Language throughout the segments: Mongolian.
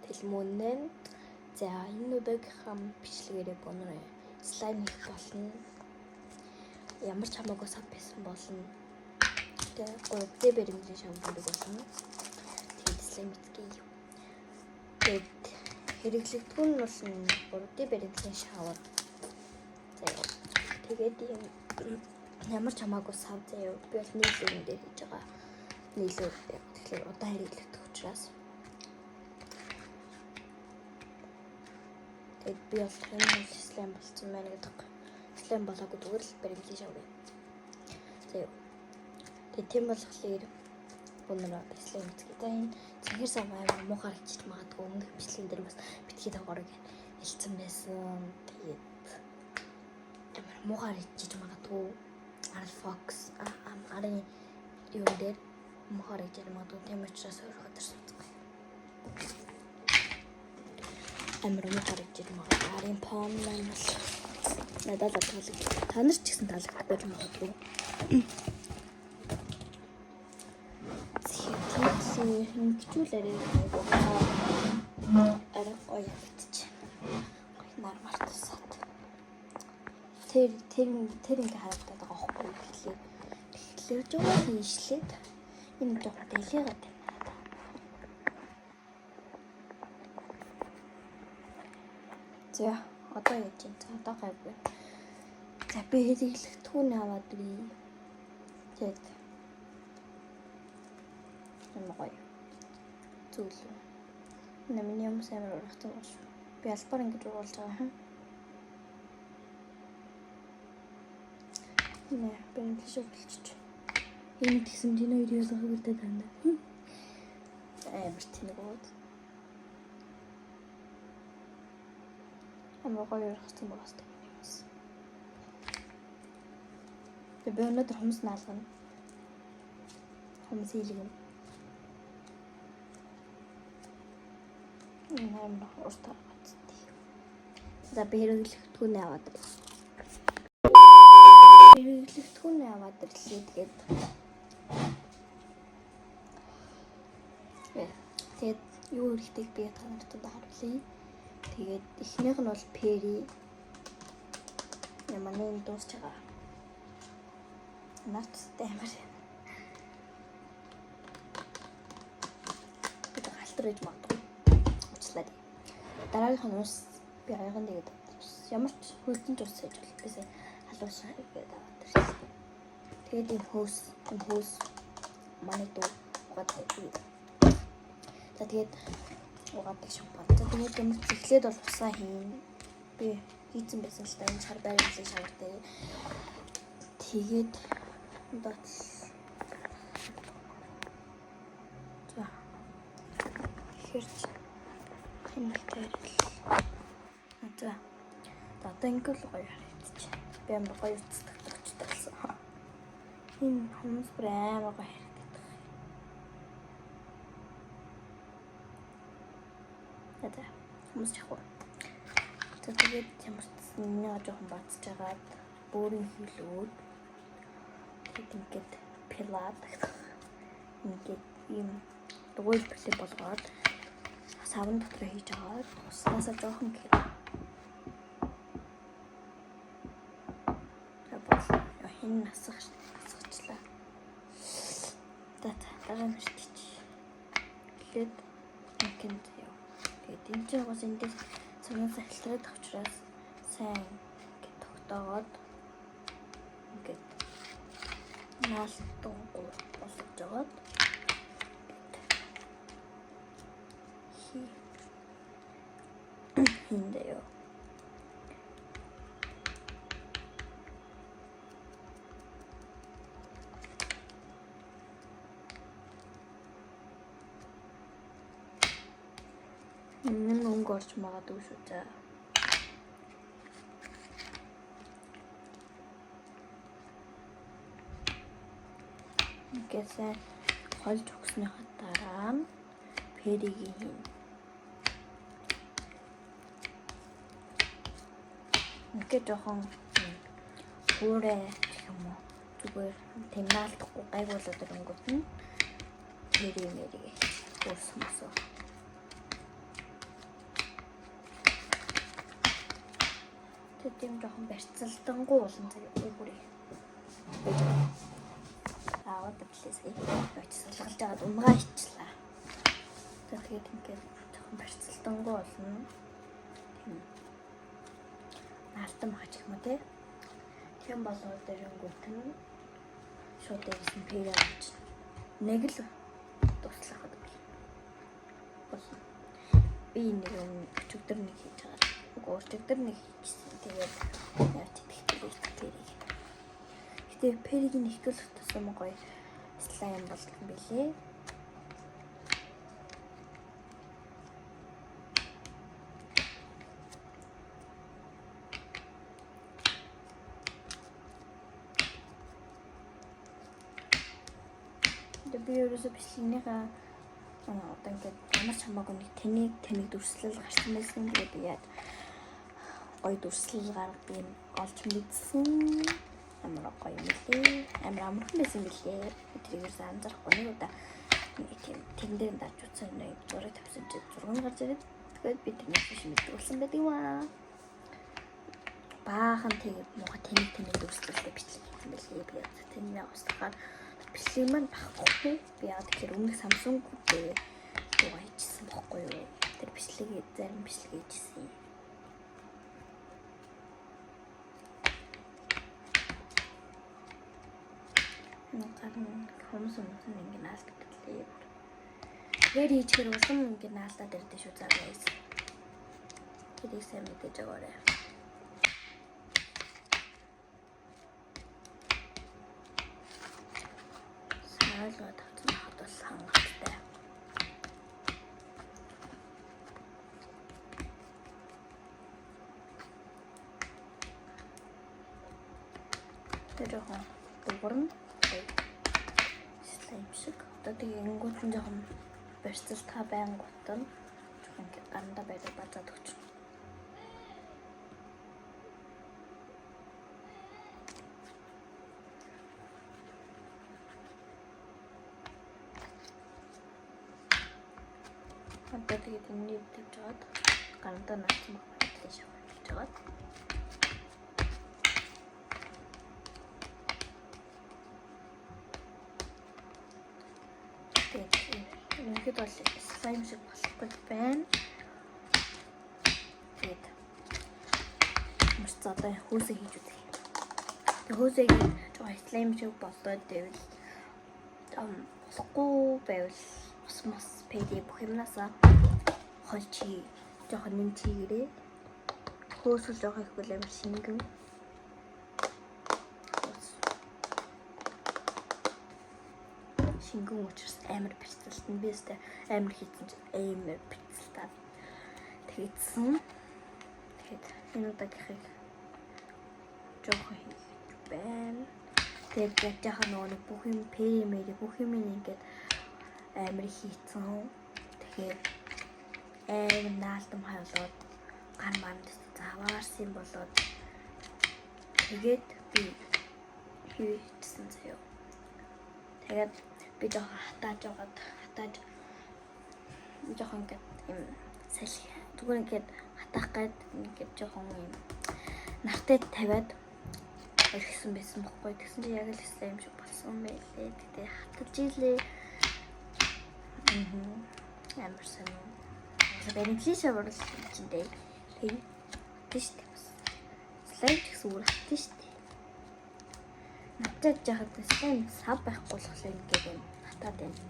Тэлмүүнэн за энэ удаагийнхаа бичлэгээрээ бонроо слайм хийх болно. Ямар ч хамаагүй сав байсан болно. Тэгээ 3D баримтын шампуныг болно. Тэгээд слайм хийх. Тэгээд хэрэглэгдэх нь бол 3D баримтын шавар. Заяа. Тэгээд ямар ч хамаагүй сав заяа. Би бол нийлүүн дээр хийж байгаа. Нийлүү тэгэхээр удаан хэрэглэгдэх учраас би бол энэ слайм болсон байна гэдэг. Слайм болоогүй зүгээр л баримтын шавар. Заяа. Тэгээд тийм болохоор бонроо слайм хийх. За энэ цэхэр сав амар муухай хийж магадгүй өмнөх бичлэгэн дээр бас битгий тавгараг хэлсэн байсан. Тэгээд амар муухай хийж магадгүй Fox арын юу дээр муухай хийж магадгүй тийм учраас өөрөө төрсөн. Амар муухай хийж магадгүй арын пом маань бол надад л таалагдав. Та нар ч гэсэн таалагдахгүй юм магадгүй. Хинчүүлээрээ арай гоё битчих. Гоё нормал тусаад. Тэр ингээ харагдаад байгаа байхгүй гэхлээр жоохон хийшлээд энэ жоохон дэлгийгээд байна. За одоо яаж юм? За одоо гайгүй. За би хэрэглэгдэхүүн аваад ирье. Тэгээд гоё зүйл. Намын юм саймар урахсан байна шүү. Би албаар ингэж уруулж байгаа хаа. Нэ, би энэ шиг болчих. Энэ гэсэн чинь хоёр ялгах гэдэг танд. Амар тэнэгүүд. Амар гоё урахсан байна. Би өнөөдөр хүмүүс наалгана. Хүмүүс хийлгэн. Амар уртаа бацтай. За би хэрэглэгдэхүүнээ аваад ирлээ. Тэгээд юу хэрэгтэйг би та нарт харуулъя. Тэгээд эхнийх нь бол Perry. Яманы дуусч байгаа. Нацтай амар. Би галтар ээж магадгүй. Учлаад. Дараагийнх нь ус би аяхан тэгээд ямар ч хөлтөн ч ус хийж бол бисээ халуушаа гэдэг аваад ирлээ. Тэгээд энэ хөөс манай дүү угаадаг. За тэгээд угаадаг шампунь. За тэгээд юм эхлээд бол усаа хийн. Би хийцэн байсан л та энэ шар байрлалын шавар дээр. Тэгээд дот. За. Хэрч хэмэлтэй. За. Одоо ингээл гоё харагдчих. Би амар гоё үцдэг болчихсон. Энэ хүмүүс амар гоё харагддаг. За. Хүмүүс чахуу. За тэгээд ямар ч нэг жоохон бацж агаад бөөрийн хилүүд ингээд пилат ингээд юм дугуйл бэлээ болгоод савн дотор хийж агаад уснасаа жоохон гэх хин насгачлаа. Дараа нь ирчих. Эхлээд ингээд яа. Тэгээд энэ ч бас эндээс цанаас хэлтрээд авчраас сайн ингээд тогтоогоод ингээд наалтгүй болгож жагаад хиндэё. Энэ өнгө орч магадгүй шүү дээ. Ингээд сайн холж өгснөхийн дараа Перигийн хийн. Ингээд жоохон хуурай гэх юм уу. Зүгээр тэмнаалдахгүй гайгуулаад ирэнгүүт нь пери мэрийг уусмасаа. Тэтэм жоохон барьцалтангуй болон зэрэг бүрий. Аваад бичлээсэй. Очиж салгалж аваад унгаа ичлаа. Тэгэхээр ингээд жоохон барьцалтангуй болно. Тийм. Наалтан багч юм уу те. Тийм болоод ирэнгүүт нь шууд ирсэн пери авч нэг л туслахад болно. Би нэг өчигдөр нэг хийж байгаа. Үгүй өчигдөр нэг хийчихсэн. Тэгээд яач идэх. Гэтэ периг нь их л тусам гоё слайм болсон билээ. Би ерөөсөө бичлэгнийхээ одоо ингээд ямар ч хамаагүй нэг тэнийг дүрслэл гарсан байсан. Тэгээд би яаж гоё дүрслэл гаргадгийг олж мэдсэн. Амар гоё юм лээ. Амар амархан байсан билээ. Тэрийг анзаарахгүй нэг удаа тийм тэн дээр дарж утсан нэг зураг тавьсан чи зураг гарч ирээд тэгээд би тэрнээс биш мэддэг болсон байдаг юм аа. Баахан тэгээд муухай тэнийг дүрслэлтэй бичлэг хийсэн билээ. Би тэнийг устгахаар бичлэг маань багхгүй. Би яа тэгэхээр өмнөх Samsung дээр юугаа хийчихсэн баггүй юу. Тэр бичлэгийг зарим бичлэг хийжсэн. Гарын хүмүүс ингэ наалтдаг лээ. Тэр хийчихэр улам ингэ наалтаад ирдэ шүү заа guys. Тэрийг сайн мэдээж аваарай. Саалгаа тавцсан хад бас хангалттай. Тэр жоохон дуурна. Слайм шиг. Одоо тэгээ ингүүт нь жоохон барьцал та байн гутна. Жоохон ингэ гандаа байдаг базаад өгч. Одоо тэгээд энэ тавьж жаад гандаа наацсан багтлаа шавж жаад. Ингээд бол слайм шиг болохгүй байна. Тэгээд мөрц одоо хөөсөө хийж үзье. Тэгээд хөөсөөг жоо слайм шиг болоод байвал болохгүй байвал мос пэди бүх юмнасаа холчи жоохон нэмчихээрээ. Хөөсөл жоохон их бол амар шингэн. Шингэн учраас амар бэлтэлтэн би өстэй амар хийсэн чинь амар бэлтэлтээ тэгсэн. Тэгэхэд энэ удаагийнхыг жоохон хийх байна. Тэгээд яг нөгөө бүх юм пери мэри бүх юм ингээд амар хийцэн. Тэгэхээр амар наалтам хавлаад гар манд заваарсан болоод тэгээд би хийчихсэн заяа. Тэгээд би жоохон хатааж жоохон ингээд юм салхи зүгээр ингээд хатаах гээд ингээд жоохон юм нартай тавиад өргсөн байсан бохгүй. Тэгсэн чи яг л слайм шиг болсон байлээ. Тэгтээ хатаж илээ. Амар санаа. Бэнэтлиш аваад чиндээ. Тийш тийш. Слайм гэсэн үг тийш. Натад жахад слайм сав байхгүй болохоор ингээд юм хатаад байна.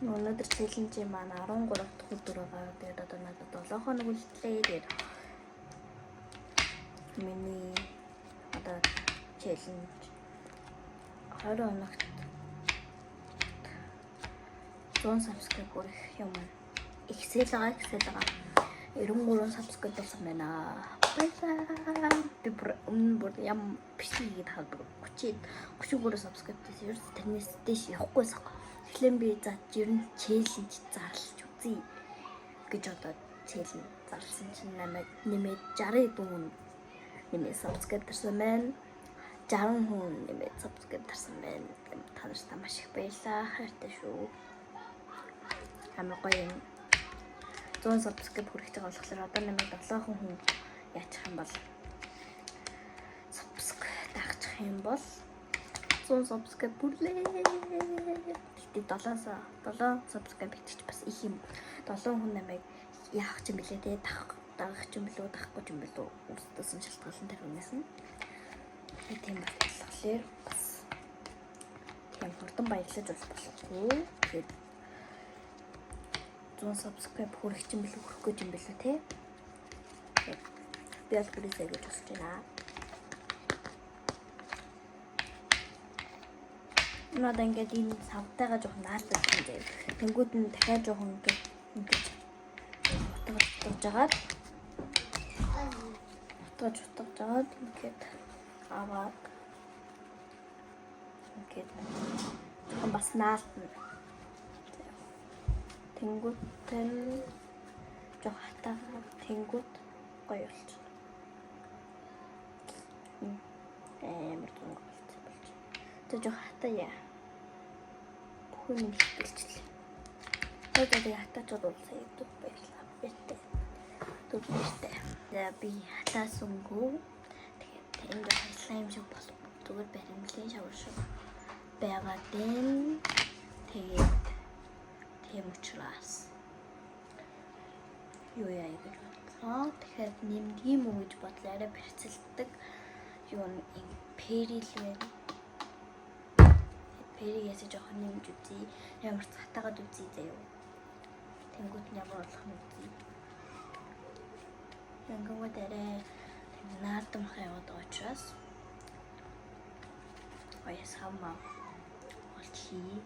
Өнөөдөр чаленж маань 13 дахь өдөр байгаа. Тэгээд одоо надад 7 хоног үлдлээ. Тэгээд миний одоо чаленж 20 хоногт 100 subscribe хүрэх юм. Excel байгаа. 93 subscribe болсон байна. Баярлалаа. би өмнө бүр ям бичлэг хийгээд хаад 33 subscribe гэсэн ерөөс тэрнээс дэш явахгүйс. Тэгэхээр би за ер нь челленж зарлж үзье гэж одоо челленж зарлсан чинь нэмээд 60 дүүн нэмээд subscribe дарсан байна. 60 хүн нэмээд subscribe дарсан байна. Та нартай маш их баярлалаа. Хайртай шүү. Амар гоё юм. 100 subscribe хүрэх гэж байгаа болохоор одоо нэмээд 7 хүн яачих юм бол subscribe дагчих юм бол 100 subscribe бүрлээ. Тэгтээ 7 subscribe хийчих бас их юм. 7 хүн намайг яах ч юм бэлээ те дагах ч юм бэлөө дахгүй ч юм бэлөө өөрсдөөс нь шалтгаалсан тэр хүнээс нь. Тийм болохоор бас тийм хурдан баярлаж болохгүй. Тэгээд 100 subscribe хүрэх ч юм бэлээ хүрэхгүй ч юм бэлээ те. Би аль бүрээсээ гэж босч байна. Надаа ингээд энэ савтайгаа жоохон наалтаж юм заяа. Тэнгүүд нь дахиад жоохон ингээд утгаж жагаад ингээд аваад ингээд бас наалтна. Тэнгүүд нь жоох хатаа тэнгүүд гоё болчих. Амар том болж. Тэ жоох хатаа яа. Бүхэн нь хэлчихлээ. Тэгээд хатаачууд бол сая дүү баярлаа. Бэтэ. Түгээртэй. Би хатаасангүй. Тэгээд энэ хайслаа юм шиг бол зүгээр баримлын шавар шиг байгаа дэн. Тэгээд тийм учраас юу яа гэж бодлоо. Тэгэхээр нэмдгийм үү гэж бодлоо. Арай барьцалдаг. Юу нэг перил байна. Перигээс жоохон нэмж үзье. Ямар ч хатаагаад үзье заяа. Тэнгүүд нь ямар болох нь үзье. Янгууд арай наадам хайваад байгаа учраас савмаа болчихъя.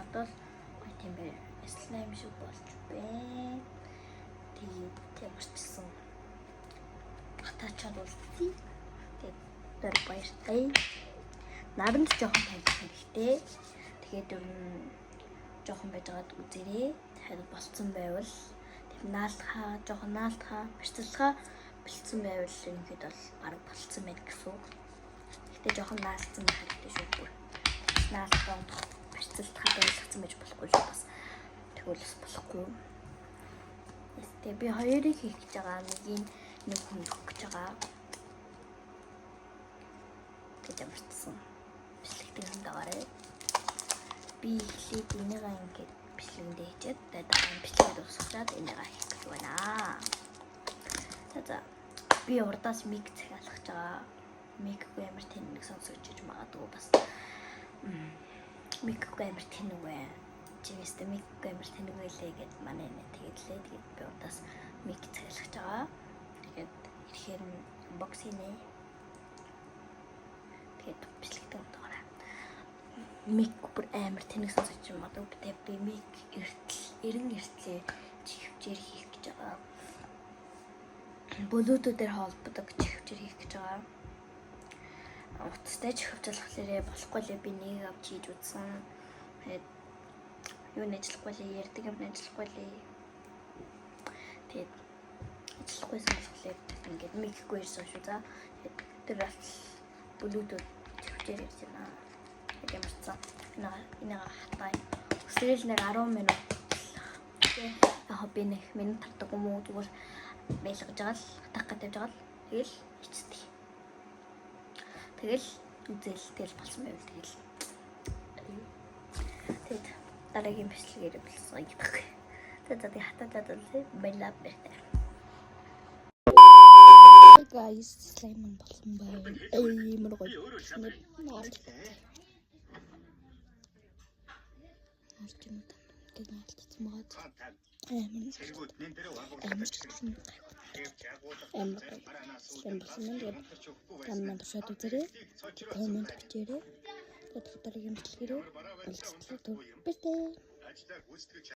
Одоо тийм бай. Слайм шиг болж байна. Тэгээд ямарчсан хатаачаад үлдээ. Тэгээд баяртай. Нарамд жоохон тавих хэрэгтэй. Тэгээд ер нь жоохон байжгаад үзээрэй. Дахиад болцсон байвал тэр наалтхаа, жоохон наалтхаа, барьцалхаа бэлдсэн байвал ерөнхийд бол бараг болцсон байх гэсэн үг. Гэтэ жоохон наалтсан байх хэрэгтэй шүү. Наалтхаа барьцалхаа байлгацсан байж болохгүй шүү бас. Тэгвэл бас болохгүй. Эсвэл би хоёрыг хийх гэж байгаа. Нэг хүн өгөх гэж байгаа. Гэж амарчсан. Бичлэгтэй юм дагаарай. Би эхлээд энийгээ ингээд бичлэгэндээ хийчихэд дараа бичлэгээ дуусгаад энийгээ хийх гэж байна. За би урдаас миг захиалах гэж байгаа. Миггүй амар тэнэг сонсогч гэж магадгүй бас. Миггүй амар тэнэг бай. Чивэстэ миггүй амар тэнэг байлээ гэд манай нэ тэгэлээ. Тэгээд би урдаас миг захиалах гэж байгаа. Тэгээд ирэхээр unboxing нэ. Тэгээд бичлэгтэй удаарай. Миг бүр амар тэнэг сонсогч юм аа. Би миг эртлээ чихвчээр хийх гэж байгаа. Bluetooth-ээр холбодог чихвчээр хийх гэж байгаа. Утастай чихвчлахлаарэ болохгүй л би нэг авч хийж үзсэн. Тэгээд юу нэжлэхгүй л ярьдаг юм нэжлэхгүй л. Тэгээд ажиллахгүй болохоор ингээд миггүй ирсэн шүү за. Тэр бас Bluetooth чихвчээр хийж байна. Тэгээд ямарчсан. Энийг хатаа. Өсрөл нэг 10 минут. Яг би нэг минут тартаг юм уу зүгээр байлгаж байгаа л хатах гэдэг байгаа л тэгэл ичдэг. Тэгэл үзэл тэгэл болсон байвал тэгэл дараагийн бичлэгээр болсон гэдэг. Тэгээд хатаад үзээ баялаа бэртэ. Guys, слайм болсон байвал амар гоё. Арчим гэдэг наалтсан байгаа. Слайм болсон юм. Таман тушаад үзээрэй. Коммент бичээрэй. дахь дараагийн бичлэгээрээ уулзтлаа. Баяртай.